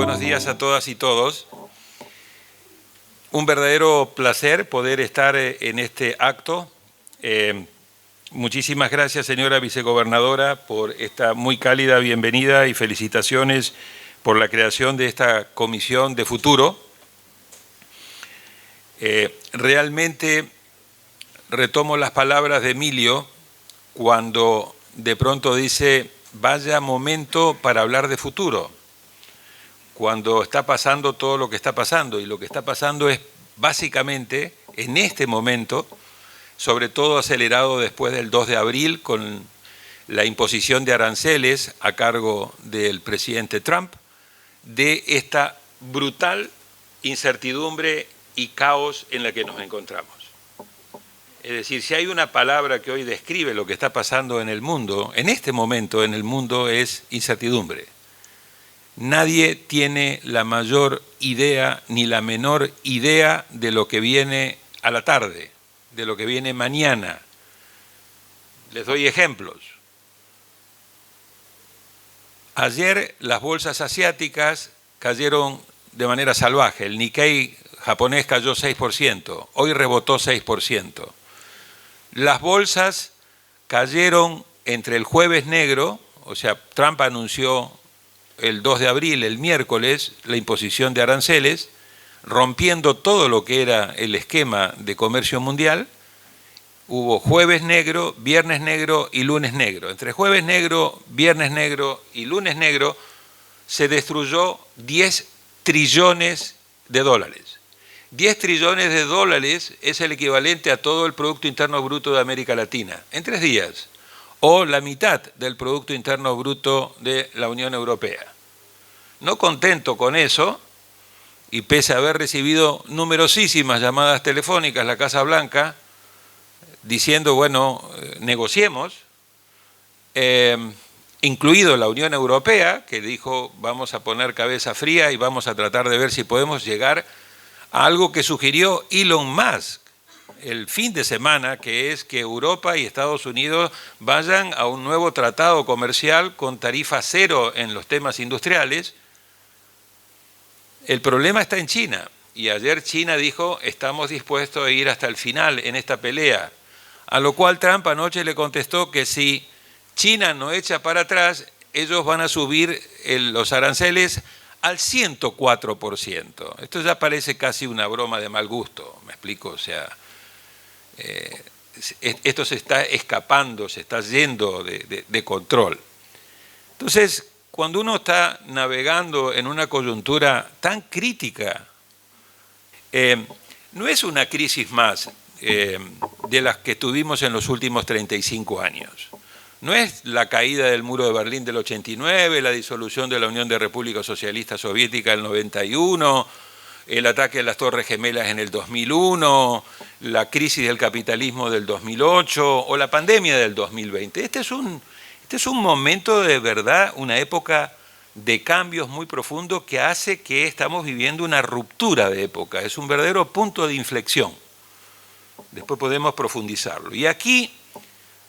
buenos días a todas y todos. Un verdadero placer poder estar en este acto. Muchísimas gracias, señora vicegobernadora, por esta muy cálida bienvenida y felicitaciones por la creación de esta Comisión de Futuro. Realmente retomo las palabras de Emilio cuando de pronto dice, vaya momento para hablar de futuro, cuando está pasando todo lo que está pasando, y lo que está pasando es básicamente en este momento, sobre todo acelerado después del 2 de abril con la imposición de aranceles a cargo del presidente Trump, de esta brutal incertidumbre y caos en la que nos encontramos. Es decir, si hay una palabra que hoy describe lo que está pasando en el mundo, en este momento en el mundo, es incertidumbre. Nadie tiene la mayor idea ni la menor idea de lo que viene a la tarde, de lo que viene mañana. Les doy ejemplos. Ayer las bolsas asiáticas cayeron de manera salvaje. El Nikkei japonés cayó 6%, hoy rebotó 6%. Las bolsas cayeron entre el jueves negro, o sea, Trump anunció el 2 de abril, el miércoles, la imposición de aranceles, rompiendo todo lo que era el esquema de comercio mundial. Hubo jueves negro, viernes negro y lunes negro. Entre jueves negro, viernes negro y lunes negro se destruyó 10 trillones de dólares. 10 trillones de dólares es el equivalente a todo el Producto Interno Bruto de América Latina, en 3 días, o la mitad del Producto Interno Bruto de la Unión Europea. No contento con eso, y pese a haber recibido numerosísimas llamadas telefónicas a la Casa Blanca, diciendo, bueno, negociemos, incluido la Unión Europea, que dijo, vamos a poner cabeza fría y vamos a tratar de ver si podemos llegar a algo que sugirió Elon Musk el fin de semana, que es que Europa y Estados Unidos vayan a un nuevo tratado comercial con tarifa cero en los temas industriales. El problema está en China, y ayer China dijo, estamos dispuestos a ir hasta el final en esta pelea, a lo cual Trump anoche le contestó que si China no echa para atrás, ellos van a subir los aranceles al 104%. Esto ya parece casi una broma de mal gusto, ¿me explico? O sea, esto se está escapando, se está yendo de control. Entonces, cuando uno está navegando en una coyuntura tan crítica, no es una crisis más de las que tuvimos en los últimos 35 años. No es la caída del muro de Berlín del 89, la disolución de la Unión de Repúblicas Socialistas Soviéticas del 91, el ataque a las Torres Gemelas en el 2001, la crisis del capitalismo del 2008 o la pandemia del 2020. Este es un momento de verdad, una época de cambios muy profundos que hace que estamos viviendo una ruptura de época. Es un verdadero punto de inflexión. Después podemos profundizarlo. Y aquí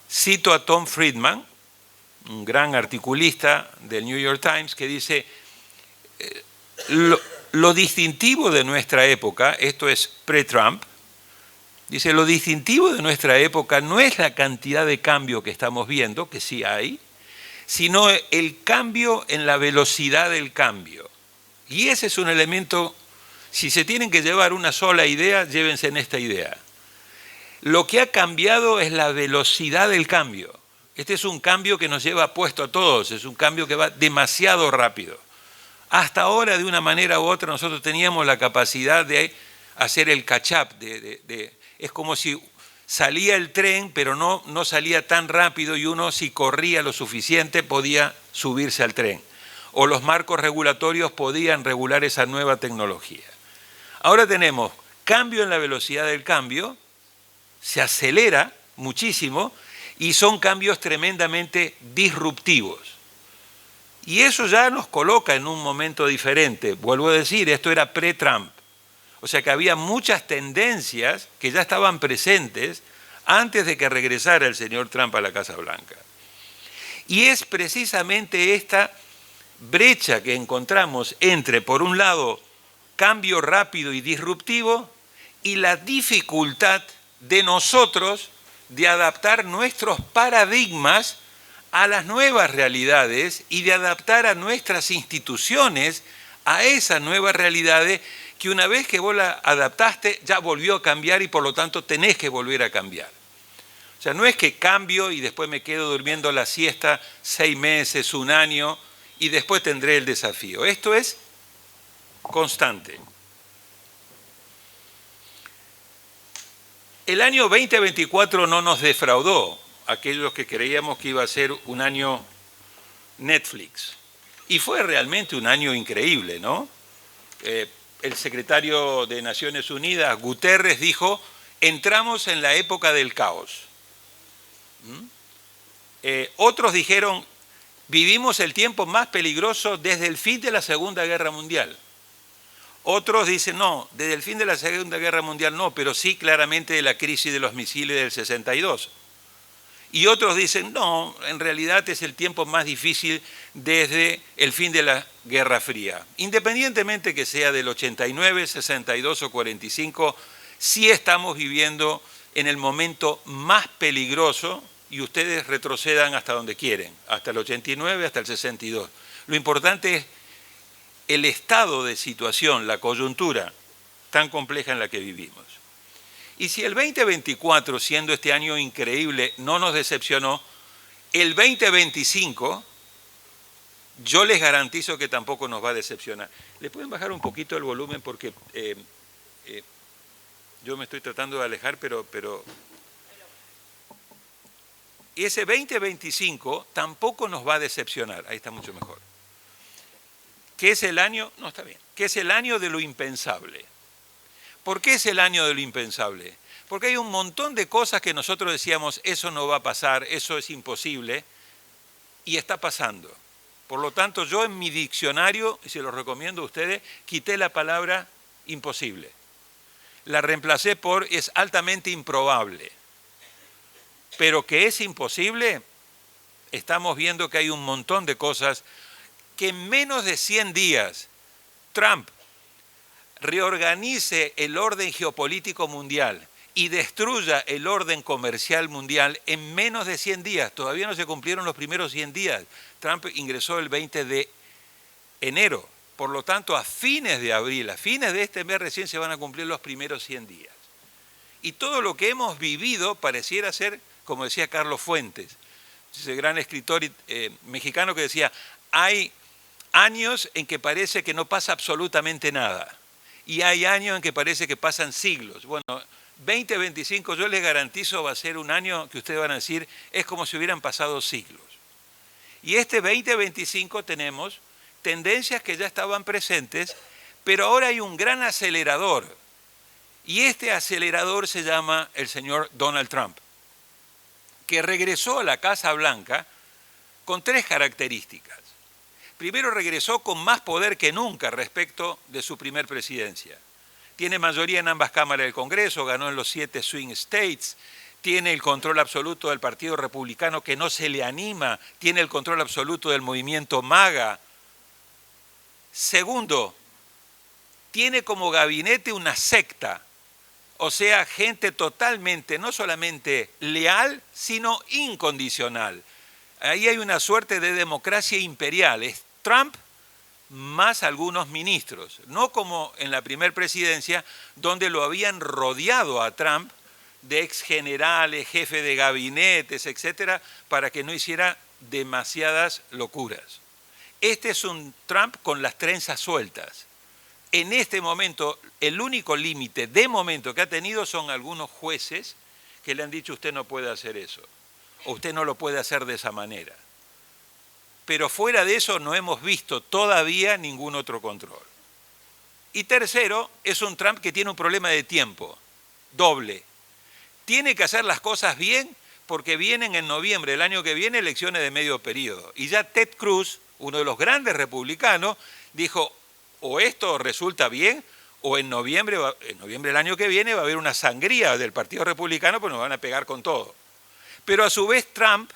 cito a Tom Friedman, un gran articulista del New York Times, que dice, lo distintivo de nuestra época, esto es pre-Trump, dice, lo distintivo de nuestra época no es la cantidad de cambio que estamos viendo, que sí hay, sino el cambio en la velocidad del cambio. Y ese es un elemento, si se tienen que llevar una sola idea, llévense en esta idea. Lo que ha cambiado es la velocidad del cambio. Este es un cambio que nos lleva puesto a todos, es un cambio que va demasiado rápido. Hasta ahora, de una manera u otra, nosotros teníamos la capacidad de hacer el catch-up. Es como si salía el tren, pero no salía tan rápido, y uno, si corría lo suficiente, podía subirse al tren. O los marcos regulatorios podían regular esa nueva tecnología. Ahora tenemos cambio en la velocidad del cambio, se acelera muchísimo y son cambios tremendamente disruptivos. Y eso ya nos coloca en un momento diferente. Vuelvo a decir, esto era pre-Trump. O sea que había muchas tendencias que ya estaban presentes antes de que regresara el señor Trump a la Casa Blanca. Y es precisamente esta brecha que encontramos entre, por un lado, cambio rápido y disruptivo y la dificultad de nosotros de adaptar nuestros paradigmas a las nuevas realidades y de adaptar a nuestras instituciones a esas nuevas realidades que una vez que vos la adaptaste ya volvió a cambiar y por lo tanto tenés que volver a cambiar. O sea, no es que cambio y después me quedo durmiendo la siesta 6 meses, 1 año y después tendré el desafío. Esto es constante. El año 2024 no nos defraudó, aquellos que creíamos que iba a ser un año Netflix. Y fue realmente un año increíble, ¿no? El secretario de Naciones Unidas, Guterres, dijo, entramos en la época del caos. Otros dijeron, vivimos el tiempo más peligroso desde el fin de la Segunda Guerra Mundial. Otros dicen, no, desde el fin de la Segunda Guerra Mundial no, pero sí claramente de la crisis de los misiles del 62. Y otros dicen, no, en realidad es el tiempo más difícil desde el fin de la Guerra Fría. Independientemente que sea del 89, 62 o 45, sí estamos viviendo en el momento más peligroso y ustedes retrocedan hasta donde quieren, hasta el 89, hasta el 62. Lo importante es el estado de situación, la coyuntura tan compleja en la que vivimos. Y si el 2024, siendo este año increíble, no nos decepcionó, el 2025, yo les garantizo que tampoco nos va a decepcionar. ¿Le pueden bajar un poquito el volumen? Porque yo me estoy tratando de alejar, pero... Y ese 2025 tampoco nos va a decepcionar. Ahí está mucho mejor. ¿Qué es el año? No, está bien. ¿Qué es el año de lo impensable? ¿Por qué es el año de lo impensable? Porque hay un montón de cosas que nosotros decíamos, eso no va a pasar, eso es imposible, y está pasando. Por lo tanto, yo en mi diccionario, y se lo recomiendo a ustedes, quité la palabra imposible. La reemplacé por es altamente improbable. Pero que es imposible, estamos viendo que hay un montón de cosas que en menos de 100 días Trump reorganice el orden geopolítico mundial y destruya el orden comercial mundial en menos de 100 días. Todavía no se cumplieron los primeros 100 días. Trump ingresó el 20 de enero. Por lo tanto, a fines de abril, a fines de este mes recién se van a cumplir los primeros 100 días. Y todo lo que hemos vivido pareciera ser, como decía Carlos Fuentes, ese gran escritor mexicano que decía, hay años en que parece que no pasa absolutamente nada. Y hay años en que parece que pasan siglos. Bueno, 2025 yo les garantizo va a ser un año que ustedes van a decir, es como si hubieran pasado siglos. Y este 2025 tenemos tendencias que ya estaban presentes, pero ahora hay un gran acelerador. Y este acelerador se llama el señor Donald Trump, que regresó a la Casa Blanca con 3 características. Primero, regresó con más poder que nunca respecto de su primer presidencia. Tiene mayoría en ambas cámaras del Congreso, ganó en los 7 swing states, tiene el control absoluto del Partido Republicano que no se le anima, tiene el control absoluto del movimiento MAGA. Segundo, tiene como gabinete una secta, o sea, gente totalmente, no solamente leal, sino incondicional. Ahí hay una suerte de democracia imperial. Es Trump más algunos ministros, no como en la primera presidencia, donde lo habían rodeado a Trump de exgenerales, jefes de gabinetes, etcétera, para que no hiciera demasiadas locuras. Este es un Trump con las trenzas sueltas. En este momento, el único límite de momento que ha tenido son algunos jueces que le han dicho usted no puede hacer eso, o usted no lo puede hacer de esa manera. Pero fuera de eso no hemos visto todavía ningún otro control. Y tercero, es un Trump que tiene un problema de tiempo, doble. Tiene que hacer las cosas bien porque vienen en noviembre del año que viene elecciones de medio periodo. Y ya Ted Cruz, uno de los grandes republicanos, dijo, o esto resulta bien, o en noviembre del año que viene va a haber una sangría del Partido Republicano, pues nos van a pegar con todo. Pero a su vez Trump,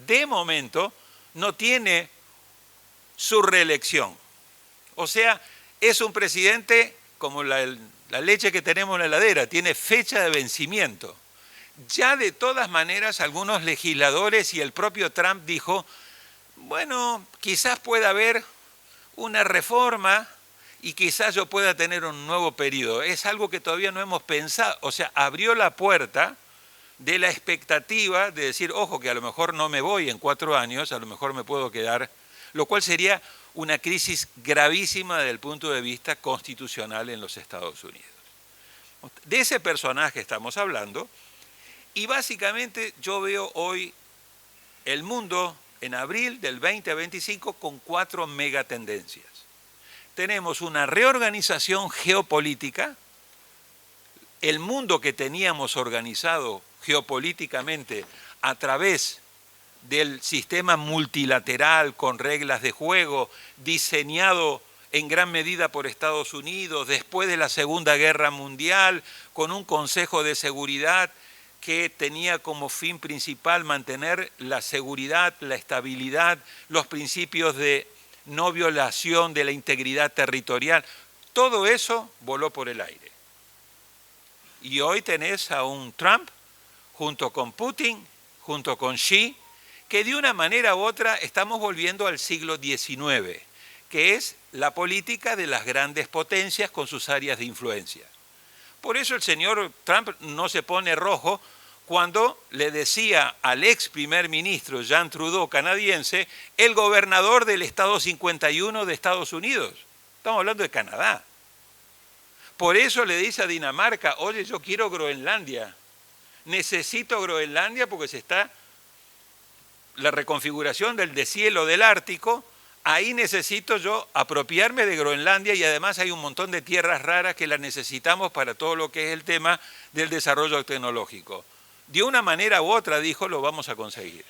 de momento, no tiene su reelección. O sea, es un presidente como la leche que tenemos en la heladera, tiene fecha de vencimiento. Ya de todas maneras, algunos legisladores y el propio Trump dijo, bueno, quizás pueda haber una reforma y quizás yo pueda tener un nuevo periodo. Es algo que todavía no hemos pensado, o sea, abrió la puerta de la expectativa de decir, ojo, que a lo mejor no me voy en 4 años, a lo mejor me puedo quedar, lo cual sería una crisis gravísima desde el punto de vista constitucional en los Estados Unidos. De ese personaje estamos hablando, y básicamente yo veo hoy el mundo en abril del 2025 con 4 megatendencias. Tenemos una reorganización geopolítica, el mundo que teníamos organizado geopolíticamente a través del sistema multilateral con reglas de juego diseñado en gran medida por Estados Unidos después de la Segunda Guerra Mundial, con un Consejo de Seguridad que tenía como fin principal mantener la seguridad, la estabilidad, los principios de no violación de la integridad territorial. Todo eso voló por el aire. Y hoy tenés a un Trump junto con Putin, junto con Xi, que de una manera u otra estamos volviendo al siglo XIX, que es la política de las grandes potencias con sus áreas de influencia. Por eso el señor Trump no se pone rojo cuando le decía al ex primer ministro Jean Trudeau, canadiense, el gobernador del estado 51 de Estados Unidos. Estamos hablando de Canadá. Por eso le dice a Dinamarca, oye, yo quiero Groenlandia. Necesito Groenlandia porque se está la reconfiguración del deshielo del Ártico. Ahí necesito yo apropiarme de Groenlandia y además hay un montón de tierras raras que las necesitamos para todo lo que es el tema del desarrollo tecnológico. De una manera u otra, dijo, lo vamos a conseguir.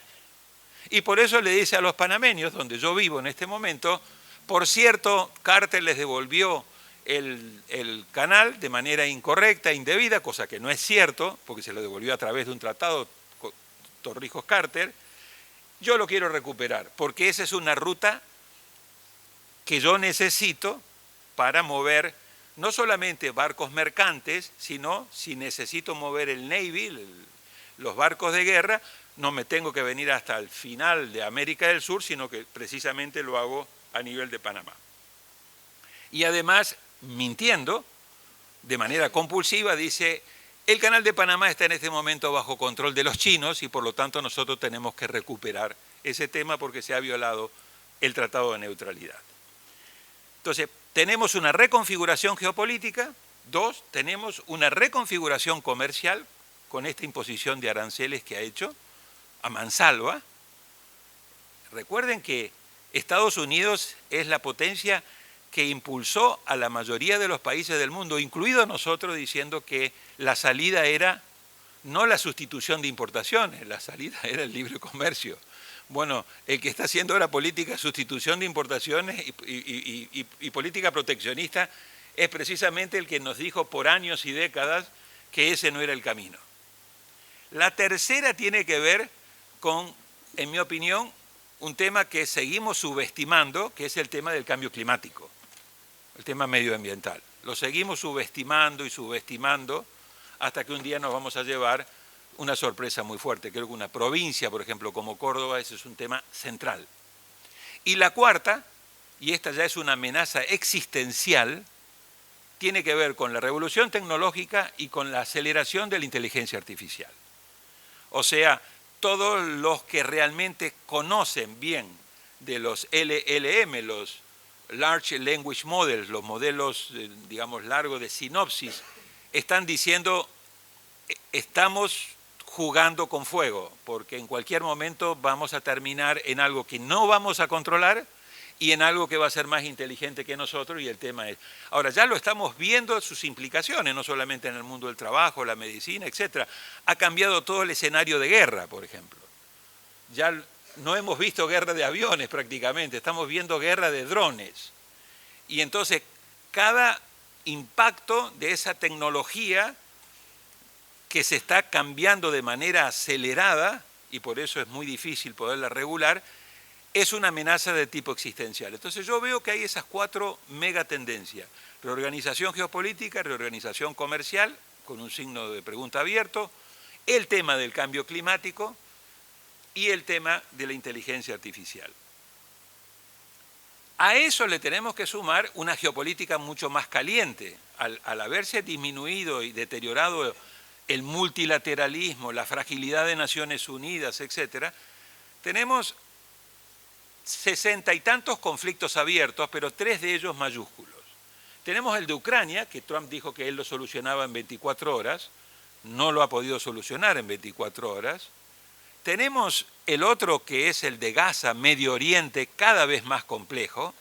Y por eso le dice a los panameños, donde yo vivo en este momento, por cierto, Carter les devolvió el canal de manera incorrecta, indebida, cosa que no es cierto, porque se lo devolvió a través de un tratado Torrijos-Carter. Yo lo quiero recuperar, porque esa es una ruta que yo necesito para mover no solamente barcos mercantes, sino si necesito mover el Navy, los barcos de guerra, no me tengo que venir hasta el final de América del Sur, sino que precisamente lo hago a nivel de Panamá. Y además, mintiendo, de manera compulsiva, dice, el canal de Panamá está en este momento bajo control de los chinos y por lo tanto nosotros tenemos que recuperar ese tema porque se ha violado el Tratado de Neutralidad. Entonces, tenemos una reconfiguración geopolítica. 2, tenemos una reconfiguración comercial con esta imposición de aranceles que ha hecho a mansalva. Recuerden que Estados Unidos es la potencia que impulsó a la mayoría de los países del mundo, incluidos nosotros, diciendo que la salida era no la sustitución de importaciones, la salida era el libre comercio. Bueno, el que está haciendo ahora política de sustitución de importaciones y política proteccionista es precisamente el que nos dijo por años y décadas que ese no era el camino. La tercera tiene que ver con, en mi opinión, un tema que seguimos subestimando, que es el tema del cambio climático, el tema medioambiental. Lo seguimos subestimando y subestimando hasta que un día nos vamos a llevar una sorpresa muy fuerte. Creo que una provincia, por ejemplo, como Córdoba, ese es un tema central. Y la cuarta, y esta ya es una amenaza existencial, tiene que ver con la revolución tecnológica y con la aceleración de la inteligencia artificial. O sea, todos los que realmente conocen bien de los LLM, los Large Language Models, los modelos, digamos, largos de sinopsis, están diciendo, estamos jugando con fuego, porque en cualquier momento vamos a terminar en algo que no vamos a controlar y en algo que va a ser más inteligente que nosotros, y el tema es... Ahora, ya lo estamos viendo sus implicaciones, no solamente en el mundo del trabajo, la medicina, etc. Ha cambiado todo el escenario de guerra, por ejemplo. Ya no hemos visto guerra de aviones prácticamente, estamos viendo guerra de drones. Y entonces, cada impacto de esa tecnología que se está cambiando de manera acelerada, y por eso es muy difícil poderla regular, es una amenaza de tipo existencial. Entonces yo veo que hay esas 4 megatendencias: reorganización geopolítica, reorganización comercial, con un signo de pregunta abierto, el tema del cambio climático y el tema de la inteligencia artificial. A eso le tenemos que sumar una geopolítica mucho más caliente. Al haberse disminuido y deteriorado el multilateralismo, la fragilidad de Naciones Unidas, etc., tenemos 60 y tantos conflictos abiertos, pero 3 de ellos mayúsculos. Tenemos el de Ucrania, que Trump dijo que él lo solucionaba en 24 horas, no lo ha podido solucionar en 24 horas. Tenemos el otro, que es el de Gaza, Medio Oriente, cada vez más complejo,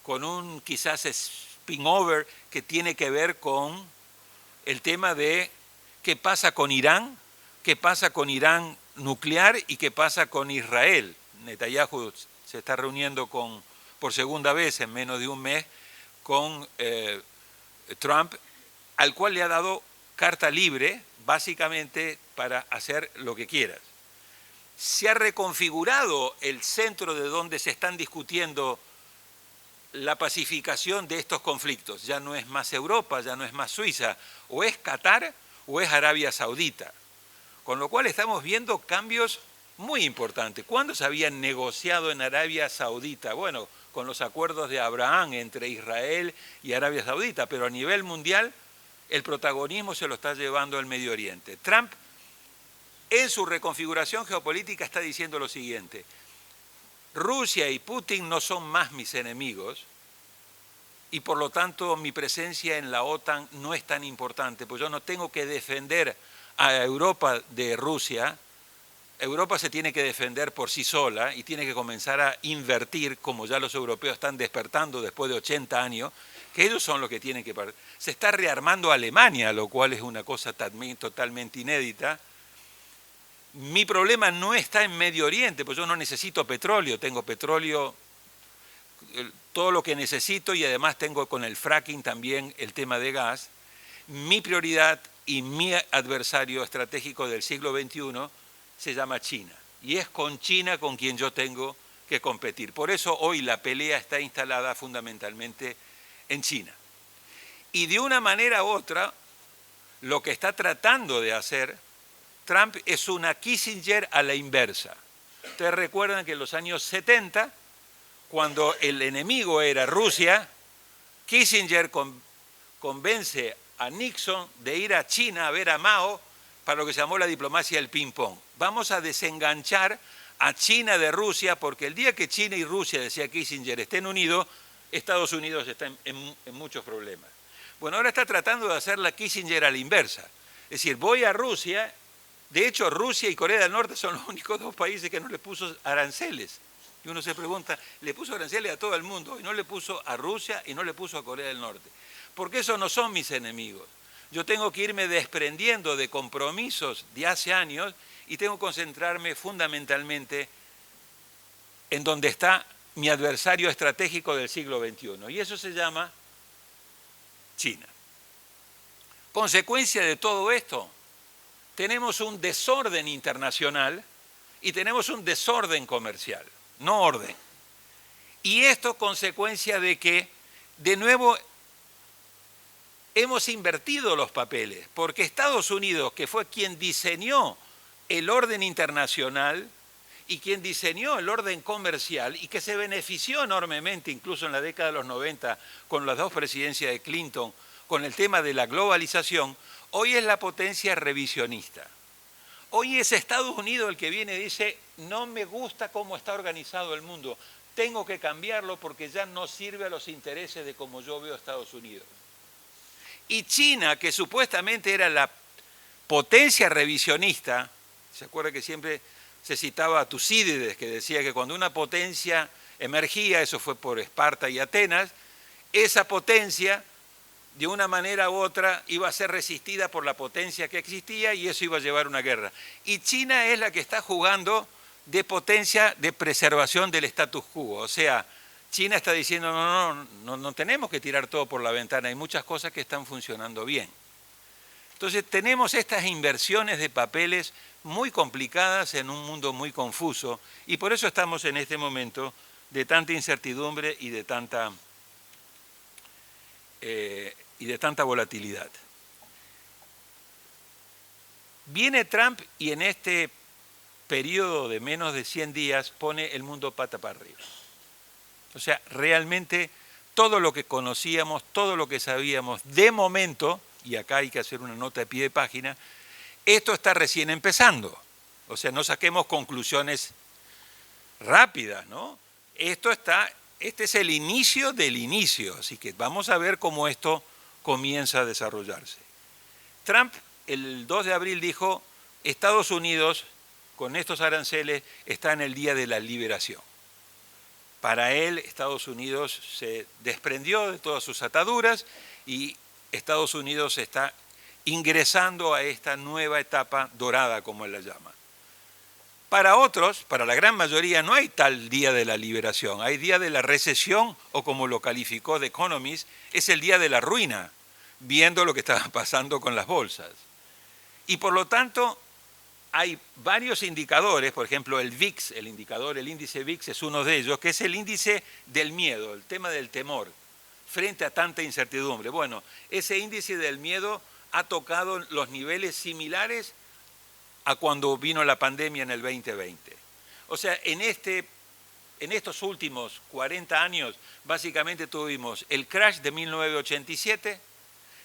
con un quizás spin-over que tiene que ver con el tema de qué pasa con Irán nuclear y qué pasa con Israel. Netanyahu se está reuniendo por segunda vez en menos de un mes con Trump, al cual le ha dado carta libre, básicamente para hacer lo que quieras. Se ha reconfigurado el centro de donde se están discutiendo la pacificación de estos conflictos. Ya no es más Europa, ya no es más Suiza, o es Qatar o es Arabia Saudita. Con lo cual estamos viendo cambios muy importantes. ¿Cuándo se habían negociado en Arabia Saudita? Bueno, con los acuerdos de Abraham entre Israel y Arabia Saudita, pero a nivel mundial el protagonismo se lo está llevando el Medio Oriente. Trump, en su reconfiguración geopolítica, está diciendo lo siguiente: Rusia y Putin no son más mis enemigos y por lo tanto mi presencia en la OTAN no es tan importante, pues yo no tengo que defender a Europa de Rusia. Europa se tiene que defender por sí sola y tiene que comenzar a invertir, como ya los europeos están despertando después de 80 años, que ellos son los que tienen que... Se está rearmando Alemania, lo cual es una cosa también totalmente inédita. Mi problema no está en Medio Oriente, pues yo no necesito petróleo, tengo petróleo, todo lo que necesito, y además tengo con el fracking también el tema de gas. Mi prioridad y mi adversario estratégico del siglo XXI se llama China, y es con China con quien yo tengo que competir. Por eso hoy la pelea está instalada fundamentalmente en China. Y de una manera u otra, lo que está tratando de hacer Trump es una Kissinger a la inversa. Ustedes recuerdan que en los años 70, cuando el enemigo era Rusia, Kissinger convence a Nixon de ir a China a ver a Mao para lo que se llamó la diplomacia del ping-pong. Vamos a desenganchar a China de Rusia, porque el día que China y Rusia, decía Kissinger, estén unidos, Estados Unidos está en muchos problemas. Bueno, ahora está tratando de hacer la Kissinger a la inversa. Es decir, voy a Rusia. De hecho, Rusia y Corea del Norte son los únicos 2 países que no le puso aranceles. Y uno se pregunta, le puso aranceles a todo el mundo y no le puso a Rusia y no le puso a Corea del Norte. Porque esos no son mis enemigos. Yo tengo que irme desprendiendo de compromisos de hace años y tengo que concentrarme fundamentalmente en donde está mi adversario estratégico del siglo XXI. Y eso se llama China. Consecuencia de todo esto, tenemos un desorden internacional y tenemos un desorden comercial, no orden. Y esto consecuencia de que, de nuevo, hemos invertido los papeles, porque Estados Unidos, que fue quien diseñó el orden internacional y quien diseñó el orden comercial y que se benefició enormemente, incluso en la década de los 90, con las 2 presidencias de Clinton, con el tema de la globalización, hoy es la potencia revisionista. Hoy es Estados Unidos el que viene y dice, no me gusta cómo está organizado el mundo, tengo que cambiarlo porque ya no sirve a los intereses de cómo yo veo a Estados Unidos. Y China, que supuestamente era la potencia revisionista, ¿se acuerda que siempre se citaba a Tucídides, que decía que cuando una potencia emergía, eso fue por Esparta y Atenas, esa potencia, de una manera u otra, iba a ser resistida por la potencia que existía y eso iba a llevar una guerra. Y China es la que está jugando de potencia de preservación del status quo. O sea, China está diciendo, no tenemos que tirar todo por la ventana, hay muchas cosas que están funcionando bien. Entonces tenemos estas inversiones de papeles muy complicadas en un mundo muy confuso y por eso estamos en este momento de tanta incertidumbre y de tanta volatilidad. Viene Trump y en este periodo de menos de 100 días pone el mundo pata para arriba. O sea, realmente todo lo que conocíamos, todo lo que sabíamos de momento, y acá hay que hacer una nota de pie de página, esto está recién empezando. O sea, no saquemos conclusiones rápidas, ¿no? Este es el inicio del inicio, así que vamos a ver cómo esto comienza a desarrollarse. Trump el 2 de abril dijo, Estados Unidos con estos aranceles está en el día de la liberación. Para él, Estados Unidos se desprendió de todas sus ataduras y Estados Unidos está ingresando a esta nueva etapa dorada, como él la llama. Para otros, para la gran mayoría, no hay tal día de la liberación, hay día de la recesión, o como lo calificó The Economist, es el día de la ruina, viendo lo que estaba pasando con las bolsas. Y por lo tanto, hay varios indicadores, por ejemplo el VIX, el índice VIX es uno de ellos, que es el índice del miedo, el tema del temor, frente a tanta incertidumbre. Bueno, ese índice del miedo ha tocado los niveles similares a cuando vino la pandemia en el 2020. O sea, en estos últimos 40 años, básicamente tuvimos el crash de 1987,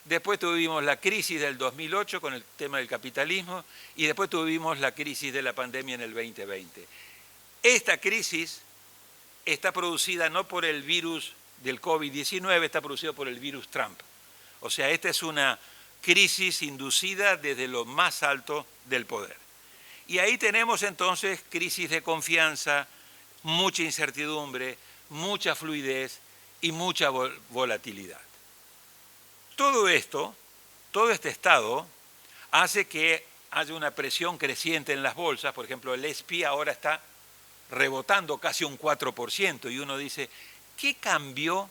después tuvimos la crisis del 2008 con el tema del capitalismo y después tuvimos la crisis de la pandemia en el 2020. Esta crisis está producida no por el virus del COVID-19, está producida por el virus Trump. O sea, esta es una crisis inducida desde lo más alto del poder. Y ahí tenemos entonces crisis de confianza, mucha incertidumbre, mucha fluidez y mucha volatilidad. Todo esto, todo este estado, hace que haya una presión creciente en las bolsas. Por ejemplo, el S&P ahora está rebotando casi un 4%, y uno dice, ¿qué cambió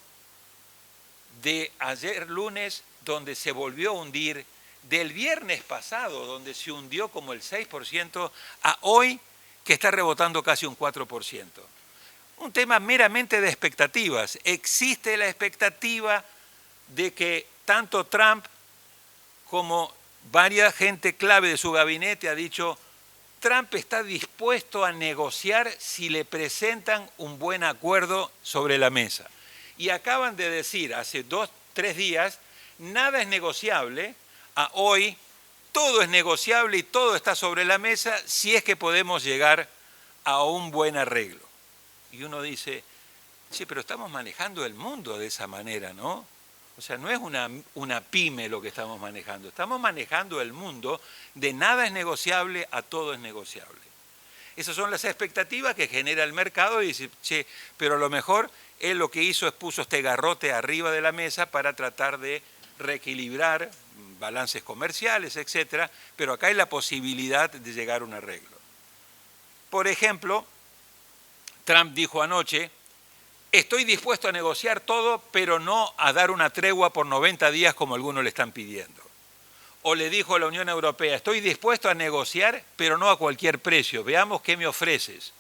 de ayer lunes, donde se volvió a hundir, del viernes pasado, donde se hundió como el 6%, a hoy, que está rebotando casi un 4%? Un tema meramente de expectativas. Existe la expectativa de que tanto Trump como varias gente clave de su gabinete ha dicho, Trump está dispuesto a negociar si le presentan un buen acuerdo sobre la mesa. Y acaban de decir hace 2, 3 días, nada es negociable, a hoy todo es negociable y todo está sobre la mesa si es que podemos llegar a un buen arreglo. Y uno dice, sí, pero estamos manejando el mundo de esa manera, ¿no? O sea, no es una pyme lo que estamos manejando. Estamos manejando el mundo de nada es negociable a todo es negociable. Esas son las expectativas que genera el mercado y dice, che, pero a lo mejor él lo que hizo es puso este garrote arriba de la mesa para tratar de reequilibrar balances comerciales, etcétera, pero acá hay la posibilidad de llegar a un arreglo. Por ejemplo, Trump dijo anoche, estoy dispuesto a negociar todo, pero no a dar una tregua por 90 días como algunos le están pidiendo. O le dijo a la Unión Europea, estoy dispuesto a negociar, pero no a cualquier precio. Veamos qué me ofreces.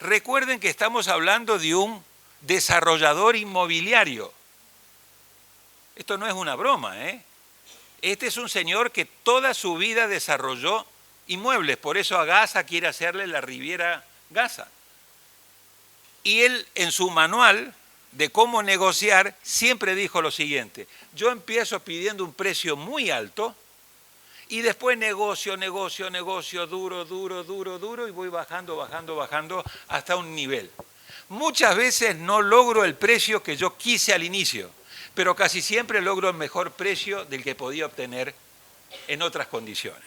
Recuerden que estamos hablando de un desarrollador inmobiliario. Esto no es una broma, ¿eh? Este es un señor que toda su vida desarrolló inmuebles. Por eso a Gaza quiere hacerle la Riviera Gaza. Y él, en su manual de cómo negociar, siempre dijo lo siguiente, yo empiezo pidiendo un precio muy alto y después negocio, duro, y voy bajando hasta un nivel. Muchas veces no logro el precio que yo quise al inicio, pero casi siempre logro el mejor precio del que podía obtener en otras condiciones.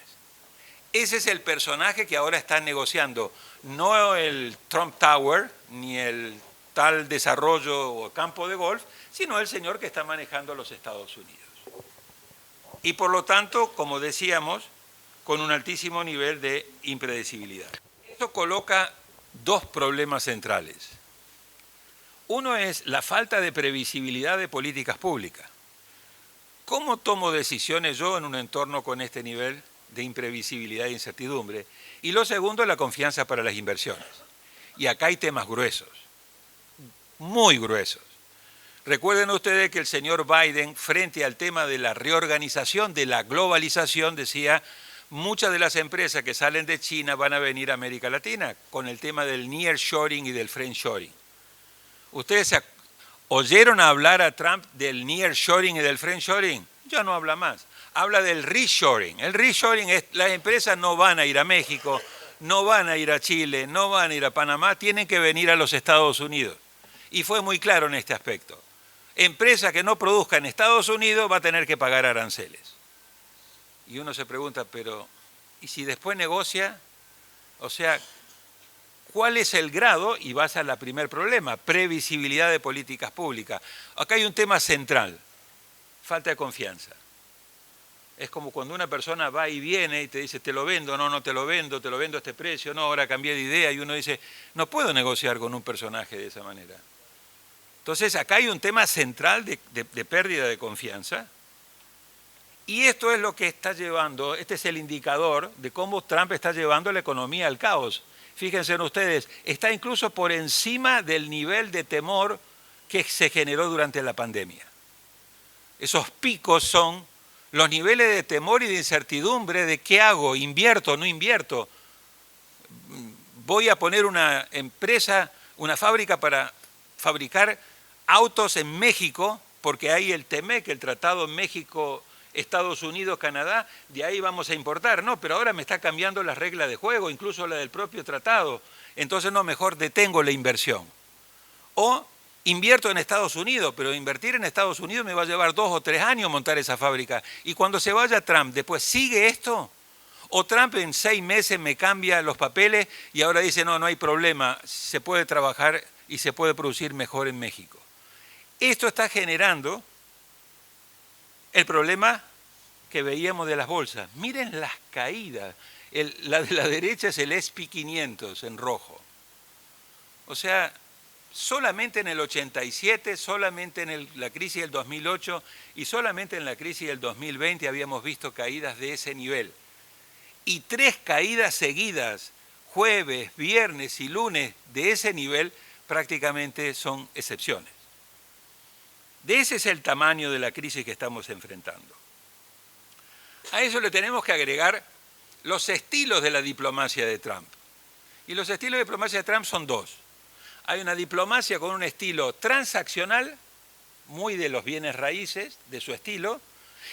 Ese es el personaje que ahora está negociando, no el Trump Tower, ni el tal desarrollo o campo de golf, sino el señor que está manejando los Estados Unidos. Y por lo tanto, como decíamos, con un altísimo nivel de impredecibilidad. Esto coloca dos problemas centrales. Uno es la falta de previsibilidad de políticas públicas. ¿cómo tomo decisiones yo en un entorno con este nivel de imprevisibilidad e incertidumbre? Y lo segundo, la confianza para las inversiones. Y acá hay temas gruesos, muy gruesos. Recuerden ustedes que el señor Biden, frente al tema de la reorganización, de la globalización, decía, muchas de las empresas que salen de China van a venir a América Latina, con el tema del nearshoring y del friendshoring. ¿Ustedes oyeron hablar a Trump del nearshoring y del friendshoring? Ya no habla más. Habla del reshoring. El reshoring es, las empresas no van a ir a México, no van a ir a Chile, no van a ir a Panamá, tienen que venir a los Estados Unidos. Y fue muy claro en este aspecto. Empresa que no produzca en Estados Unidos va a tener que pagar aranceles. Y uno se pregunta, pero ¿y si después negocia? O sea, ¿cuál es el grado? Y vas a la primer problema, previsibilidad de políticas públicas. Acá hay un tema central, falta de confianza. Es como cuando una persona va y viene y te dice, te lo vendo, no te lo vendo a este precio, no, ahora cambié de idea, y uno dice, no puedo negociar con un personaje de esa manera. Entonces, acá hay un tema central de pérdida de confianza, y esto es lo que está llevando, este es el indicador de cómo Trump está llevando la economía al caos. Fíjense en ustedes, está incluso por encima del nivel de temor que se generó durante la pandemia. Esos picos son los niveles de temor y de incertidumbre de qué hago, invierto, no invierto. Voy a poner una empresa, una fábrica para fabricar autos en México, porque hay el TEMEC, el Tratado México, Estados Unidos, Canadá, de ahí vamos a importar. No, pero ahora me está cambiando las reglas de juego, incluso la del propio tratado. Entonces no, mejor detengo la inversión. O invierto en Estados Unidos, pero invertir en Estados Unidos me va a llevar 2 o 3 años montar esa fábrica. Y cuando se vaya Trump, después sigue esto. O Trump en 6 meses me cambia los papeles y ahora dice, no hay problema, se puede trabajar y se puede producir mejor en México. Esto está generando el problema que veíamos de las bolsas. Miren las caídas. La de la derecha es el S&P 500 en rojo. O sea, solamente en el 87, solamente en la crisis del 2008 y solamente en la crisis del 2020 habíamos visto caídas de ese nivel. Y 3 caídas seguidas, jueves, viernes y lunes, de ese nivel, prácticamente son excepciones. De ese es el tamaño de la crisis que estamos enfrentando. A eso le tenemos que agregar los estilos de la diplomacia de Trump. Y los estilos de diplomacia de Trump son 2. Hay una diplomacia con un estilo transaccional, muy de los bienes raíces, de su estilo,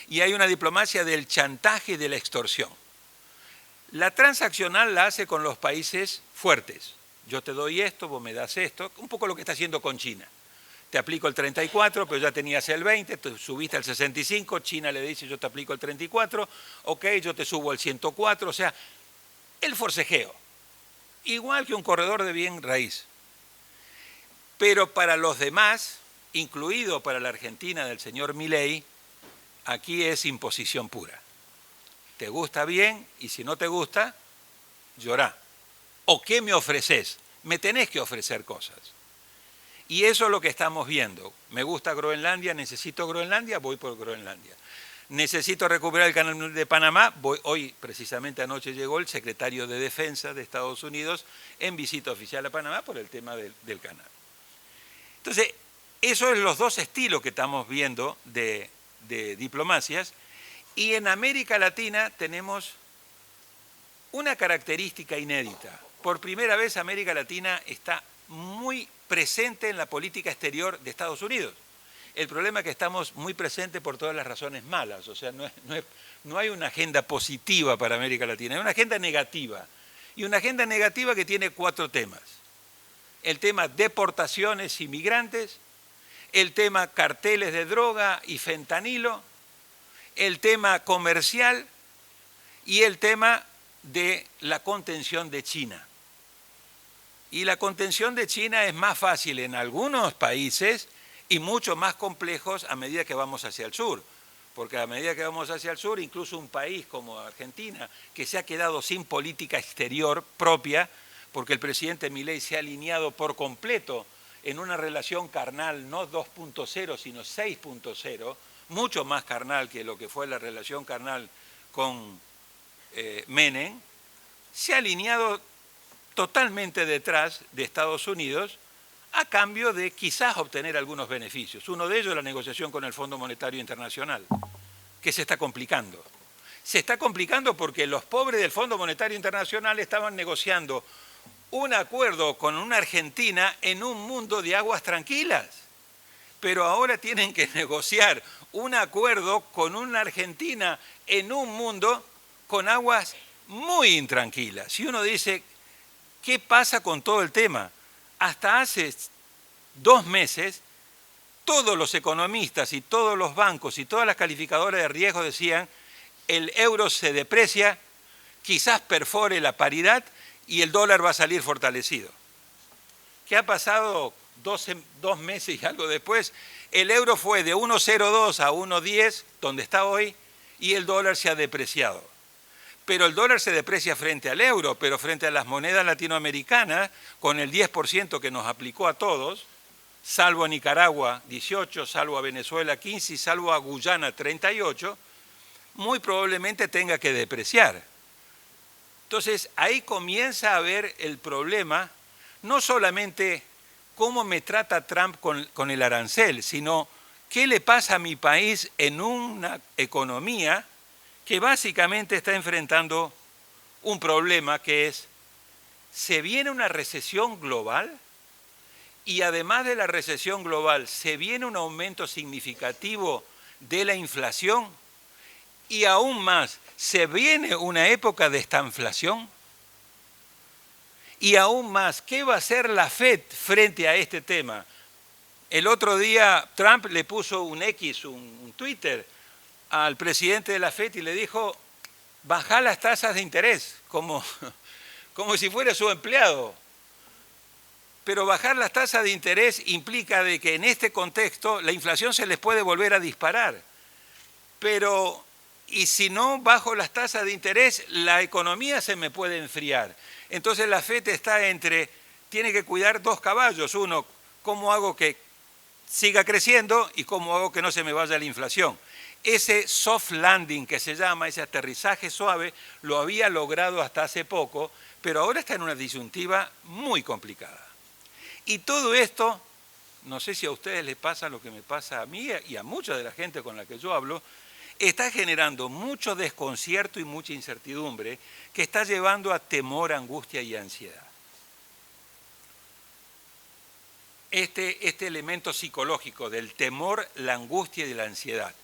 y hay una diplomacia del chantaje y de la extorsión. La transaccional la hace con los países fuertes. Yo te doy esto, vos me das esto, un poco lo que está haciendo con China. Te aplico el 34, pero ya tenías el 20, te subiste al 65, China le dice yo te aplico el 34, ok, yo te subo al 104, o sea, el forcejeo. Igual que un corredor de bien raíz. Pero para los demás, incluido para la Argentina del señor Milei, aquí es imposición pura. Te gusta bien y si no te gusta, llorá. ¿O qué me ofreces? Me tenés que ofrecer cosas. Y eso es lo que estamos viendo. Me gusta Groenlandia, necesito Groenlandia, voy por Groenlandia. Necesito recuperar el canal de Panamá, hoy precisamente anoche llegó el secretario de Defensa de Estados Unidos en visita oficial a Panamá por el tema del canal. Entonces, esos son los 2 estilos que estamos viendo de diplomacias. Y en América Latina tenemos una característica inédita. Por primera vez América Latina está muy presente en la política exterior de Estados Unidos. El problema es que estamos muy presentes por todas las razones malas, o sea, no hay una agenda positiva para América Latina, hay una agenda negativa. Y una agenda negativa que tiene 4 temas. El tema deportaciones y migrantes, el tema carteles de droga y fentanilo, el tema comercial y el tema de la contención de China. Y la contención de China es más fácil en algunos países y mucho más complejos a medida que vamos hacia el sur. Porque a medida que vamos hacia el sur, incluso un país como Argentina, que se ha quedado sin política exterior propia, porque el presidente Milei se ha alineado por completo en una relación carnal, no 2.0, sino 6.0, mucho más carnal que lo que fue la relación carnal con Menem, se ha alineado totalmente detrás de Estados Unidos a cambio de quizás obtener algunos beneficios. Uno de ellos es la negociación con el Fondo Monetario Internacional, que se está complicando. Se está complicando porque los pobres del Fondo Monetario Internacional estaban negociando un acuerdo con una Argentina en un mundo de aguas tranquilas, pero ahora tienen que negociar un acuerdo con una Argentina en un mundo con aguas muy intranquilas. Y uno dice, ¿qué pasa con todo el tema? Hasta hace 2 meses, todos los economistas y todos los bancos y todas las calificadoras de riesgo decían, el euro se deprecia, quizás perfore la paridad y el dólar va a salir fortalecido. ¿Qué ha pasado 2 meses y algo después? El euro fue de 1,02 a 1,10, donde está hoy, y el dólar se ha depreciado. Pero el dólar se deprecia frente al euro, pero frente a las monedas latinoamericanas, con el 10% que nos aplicó a todos, salvo a Nicaragua 18, salvo a Venezuela 15 y salvo a Guyana 38, muy probablemente tenga que depreciar. Entonces, ahí comienza a ver el problema, no solamente cómo me trata Trump con el arancel, sino qué le pasa a mi país en una economía que básicamente está enfrentando un problema que es, ¿se viene una recesión global? Y además de la recesión global, ¿se viene un aumento significativo de la inflación? Y aún más, ¿se viene una época de estanflación? Y aún más, ¿qué va a hacer la FED frente a este tema? El otro día Trump le puso un X, un Twitter, al presidente de la FED y le dijo, bajá las tasas de interés, como si fuera su empleado. Pero bajar las tasas de interés implica de que en este contexto la inflación se les puede volver a disparar. Pero, y si no bajo las tasas de interés, la economía se me puede enfriar. Entonces la FED está tiene que cuidar 2 caballos. Uno, ¿cómo hago que siga creciendo? Y ¿cómo hago que no se me vaya la inflación? Ese soft landing que se llama, ese aterrizaje suave, lo había logrado hasta hace poco, pero ahora está en una disyuntiva muy complicada. Y todo esto, no sé si a ustedes les pasa lo que me pasa a mí y a mucha de la gente con la que yo hablo, está generando mucho desconcierto y mucha incertidumbre que está llevando a temor, angustia y ansiedad. Este elemento psicológico del temor, la angustia y la ansiedad,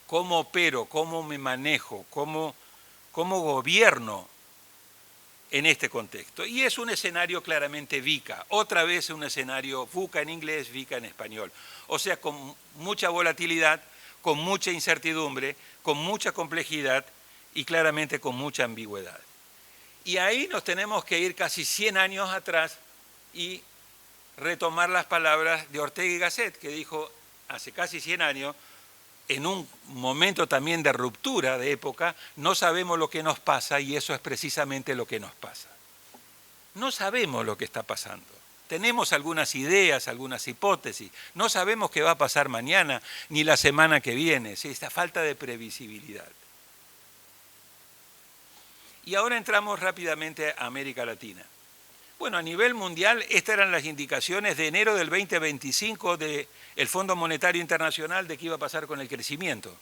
cómo opero, cómo me manejo, cómo gobierno en este contexto. Y es un escenario claramente VUCA, otra vez un escenario VUCA en inglés, VUCA en español. O sea, con mucha volatilidad, con mucha incertidumbre, con mucha complejidad y claramente con mucha ambigüedad. Y ahí nos tenemos que ir casi 100 años atrás y retomar las palabras de Ortega y Gasset, que dijo hace casi 100 años, en un momento también de ruptura de época, no sabemos lo que nos pasa y eso es precisamente lo que nos pasa. No sabemos lo que está pasando. Tenemos algunas ideas, algunas hipótesis. No sabemos qué va a pasar mañana ni la semana que viene. ¿Sí? Esta falta de previsibilidad. Y ahora entramos rápidamente a América Latina. Bueno, a nivel mundial, estas eran las indicaciones de enero del 2025 del Fondo Monetario Internacional de qué iba a pasar con el crecimiento.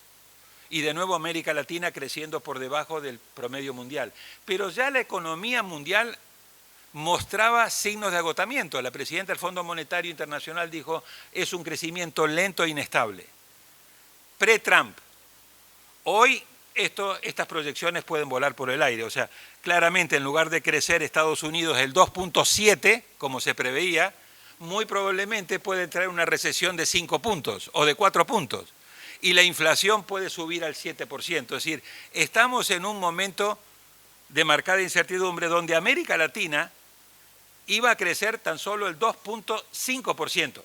Y de nuevo América Latina creciendo por debajo del promedio mundial. Pero ya la economía mundial mostraba signos de agotamiento. La presidenta del Fondo Monetario Internacional dijo, es un crecimiento lento e inestable. Pre-Trump. Hoy estas proyecciones pueden volar por el aire. O sea, claramente en lugar de crecer Estados Unidos el 2.7, como se preveía, muy probablemente puede traer una recesión de 5 puntos o de 4 puntos. Y la inflación puede subir al 7%. Es decir, estamos en un momento de marcada incertidumbre donde América Latina iba a crecer tan solo el 2.5%.